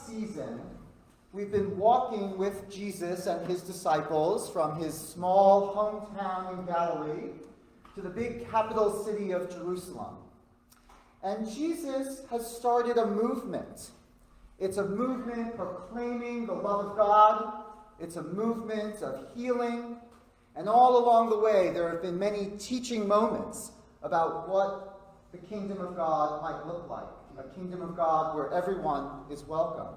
season, we've been walking with Jesus and his disciples from his small hometown in Galilee to the big capital city of Jerusalem. And Jesus has started a movement. It's a movement proclaiming the love of God. It's a movement of healing. And all along the way, there have been many teaching moments about what the kingdom of God might look like. A kingdom of God where everyone is welcome.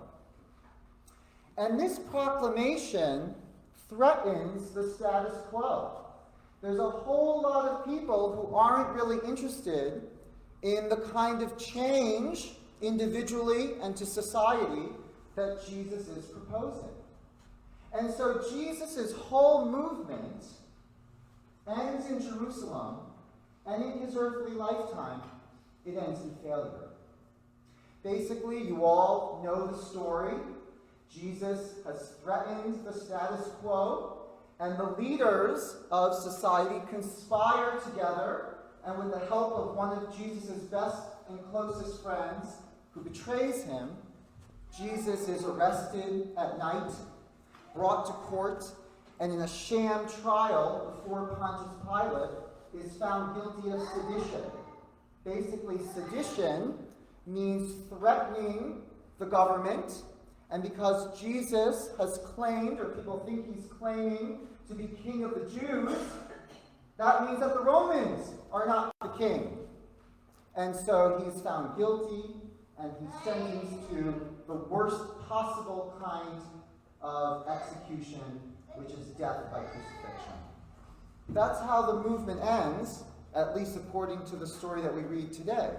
And this proclamation threatens the status quo. There's a whole lot of people who aren't really interested in the kind of change individually and to society that Jesus is proposing. And so Jesus' whole movement ends in Jerusalem, and in his earthly lifetime, it ends in failure. Basically, you all know the story. Jesus has threatened the status quo, and the leaders of society conspire together, and with the help of one of Jesus' best and closest friends, who betrays him, Jesus is arrested at night, brought to court, and in a sham trial before Pontius Pilate, is found guilty of sedition. Basically, sedition means threatening the government, and because Jesus has claimed, or people think he's claiming, to be king of the Jews, that means that the Romans are not the king. And so he's found guilty, and he's sentenced to the worst possible kind of execution, which is death by crucifixion. That's how the movement ends, at least according to the story that we read today.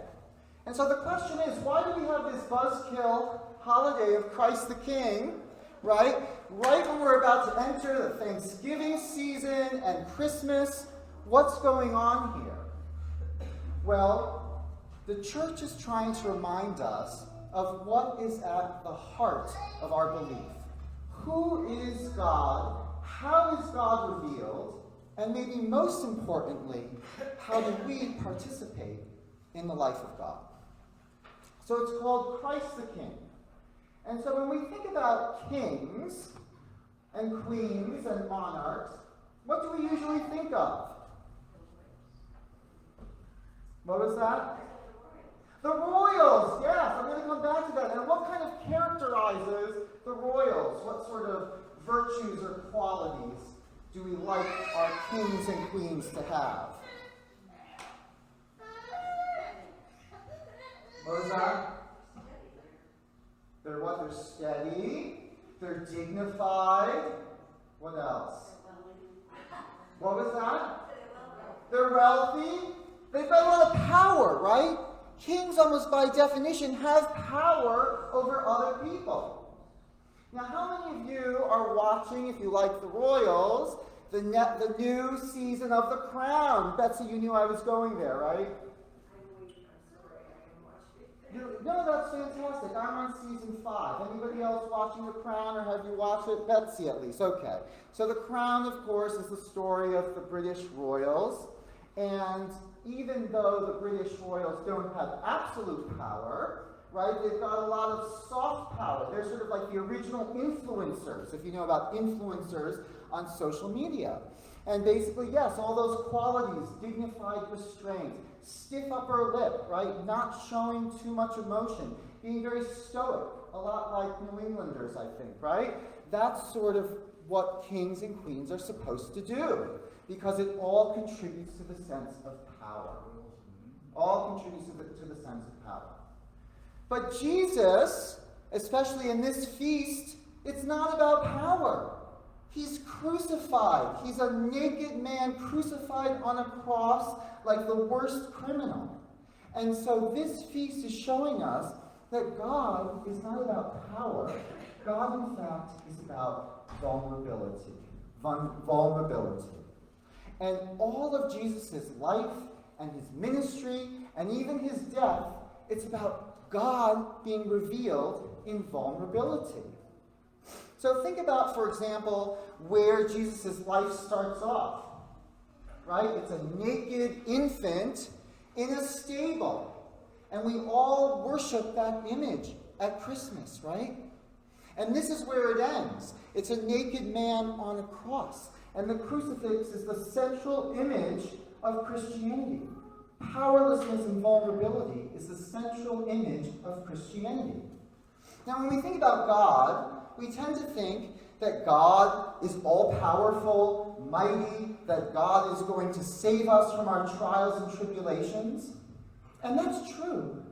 And so the question is, why do we have this buzzkill holiday of Christ the King, right? Right when we're about to enter the Thanksgiving season and Christmas, what's going on here? Well, the church is trying to remind us of what is at the heart of our belief. Who is God? How is God revealed? And maybe most importantly, how do we participate in the life of God? So it's called Christ the King. And so when we think about kings and queens and monarchs, what do we usually think of? What was that? The royals, yes, I'm going to come back to that. And what kind of characterizes the royals? What sort of virtues or qualities do we like our kings and queens to have? What was that? They're what? They're steady. They're dignified. What else? What was that? They're wealthy. They've got a lot of power, right? Kings, almost by definition, have power over other people. Now, how many of you are watching, if you like the Royals, the new season of The Crown? Betsy, you knew I was going there, right? No, that's fantastic. I'm on season 5. Anybody else watching The Crown, or have you watched it? Betsy, at least. Okay. So The Crown, of course, is the story of the British royals. And even though the British royals don't have absolute power, right, they've got a lot of soft power. They're sort of like the original influencers, if you know about influencers on social media. And basically, yes, all those qualities, dignified restraint, stiff upper lip, right, not showing too much emotion, being very stoic, a lot like New Englanders, I think, right? That's sort of what kings and queens are supposed to do, because it all contributes to the sense of power. All contributes to the sense of power. But Jesus, especially in this feast, it's not about power. He's crucified. He's a naked man crucified on a cross like the worst criminal. And so this feast is showing us that God is not about power. God, in fact, is about vulnerability. Vulnerability. And all of Jesus' life and his ministry and even his death, it's about God being revealed in vulnerability. So think about, for example, where Jesus' life starts off. Right? It's a naked infant in a stable. And we all worship that image at Christmas, right? And this is where it ends. It's a naked man on a cross. And the crucifix is the central image of Christianity. Powerlessness and vulnerability is the central image of Christianity. Now, when we think about God, we tend to think that God is all-powerful, mighty, that God is going to save us from our trials and tribulations. And that's true.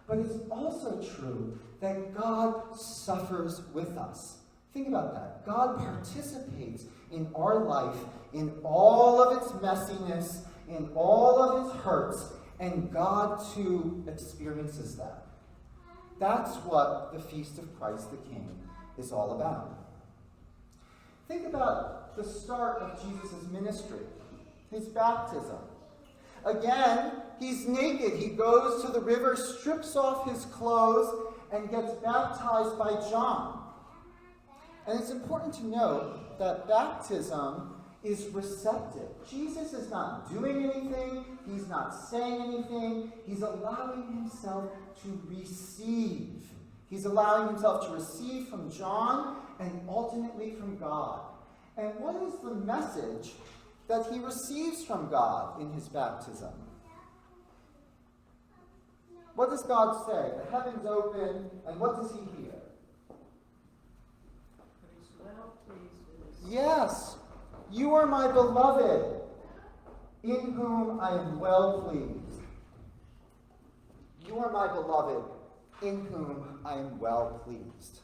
But it's also true that God suffers with us. Think about that. God participates in our life, in all of its messiness, in all of its hurts, and God too experiences that. That's what the Feast of Christ the King is all about. Think about the start of Jesus' ministry, his baptism. Again, he's naked. He goes to the river, strips off his clothes, and gets baptized by John. And it's important to note that baptism is receptive. Jesus is not doing anything. He's not saying anything. He's allowing himself to receive. He's allowing himself to receive from John and ultimately from God. And what is the message that he receives from God in his baptism? What does God say? The heavens open, and what does he hear? Yes, you are my beloved, in whom I am well pleased. You are my beloved, in whom I am well pleased.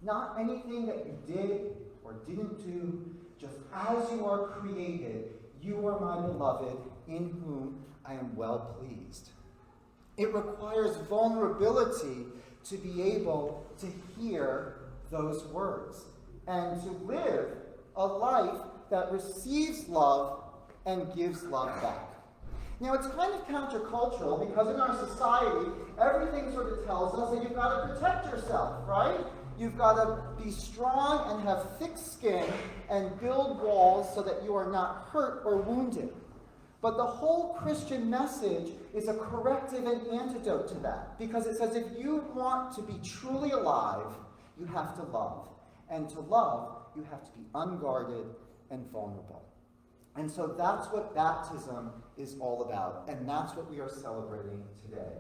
Not anything that you did or didn't do, just as you are created, you are my beloved, in whom I am well pleased. It requires vulnerability to be able to hear those words and to live a life that receives love and gives love back. Now, it's kind of countercultural because in our society, everything sort of tells us that you've got to protect yourself, right? You've got to be strong and have thick skin and build walls so that you are not hurt or wounded. But the whole Christian message is a corrective and antidote to that, because it says if you want to be truly alive, you have to love. And to love, you have to be unguarded and vulnerable. And so that's what baptism is all about, and that's what we are celebrating today.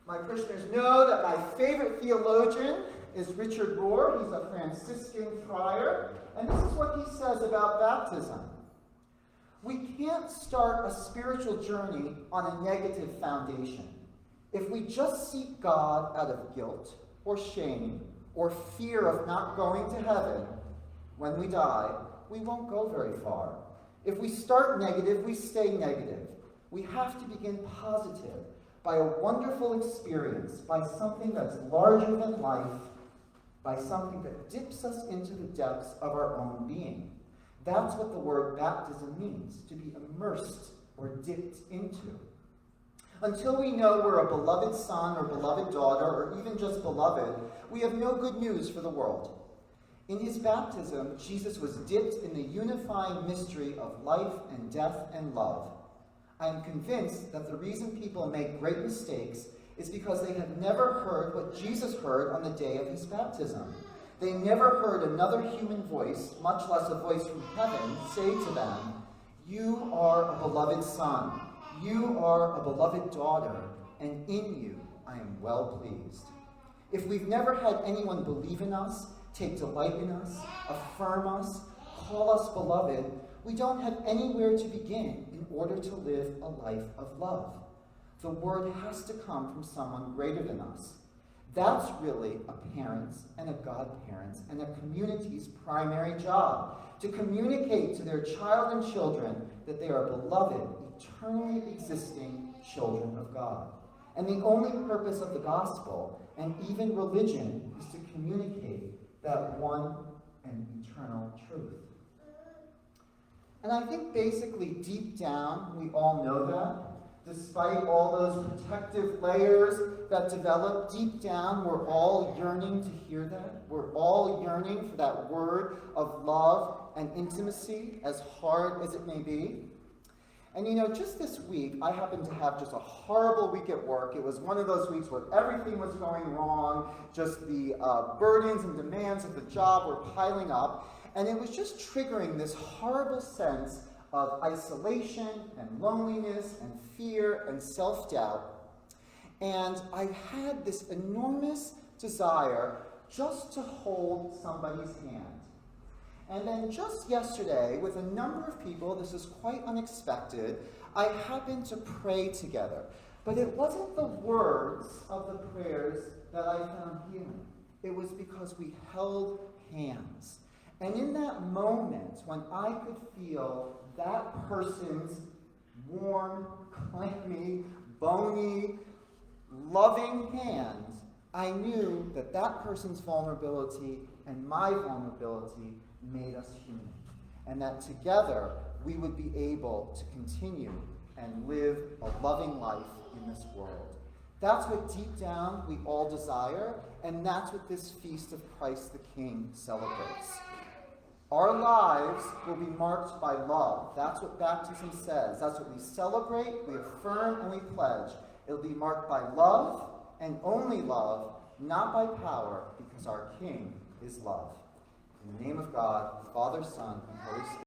My parishioners know that my favorite theologian is Richard Rohr. He's a Franciscan friar, and this is what he says about baptism. We can't start a spiritual journey on a negative foundation. If we just seek God out of guilt or shame or fear of not going to heaven when we die, we won't go very far. If we start negative, we stay negative. We have to begin positive by a wonderful experience, by something that's larger than life, by something that dips us into the depths of our own being. That's what the word baptism means, to be immersed or dipped into. Until we know we're a beloved son or beloved daughter, or even just beloved, we have no good news for the world. In his baptism, Jesus was dipped in the unifying mystery of life and death and love. I am convinced that the reason people make great mistakes is because they have never heard what Jesus heard on the day of his baptism. They never heard another human voice, much less a voice from heaven, say to them, "You are a beloved son. You are a beloved daughter, and in you I am well pleased." If we've never had anyone believe in us, take delight in us, affirm us, call us beloved, we don't have anywhere to begin in order to live a life of love. The word has to come from someone greater than us. That's really a parent's and a godparent's and a community's primary job, to communicate to their child and children that they are beloved, eternally existing children of God. And the only purpose of the gospel, and even religion, is to communicate that one and eternal truth. And I think basically deep down, we all know that. Despite all those protective layers that develop, deep down, we're all yearning to hear that. We're all yearning for that word of love and intimacy, as hard as it may be. And just this week, I happened to have just a horrible week at work. It was one of those weeks where everything was going wrong, just the burdens and demands of the job were piling up, and it was just triggering this horrible sense of isolation and loneliness and fear and self-doubt. And I had this enormous desire just to hold somebody's hand. And then just yesterday, with a number of people, this is quite unexpected, I happened to pray together. But it wasn't the words of the prayers that I found healing. It was because we held hands. And in that moment, when I could feel that person's warm, clammy, bony, loving hands, I knew that that person's vulnerability and my vulnerability made us human, and that together we would be able to continue and live a loving life in this world. That's what deep down we all desire, and that's what this feast of Christ the King celebrates. Our lives will be marked by love. That's what baptism says. That's what we celebrate, we affirm, and we pledge. It'll be marked by love, and only love, not by power, because our King is love. In the name of God, Father, Son, and Holy Spirit.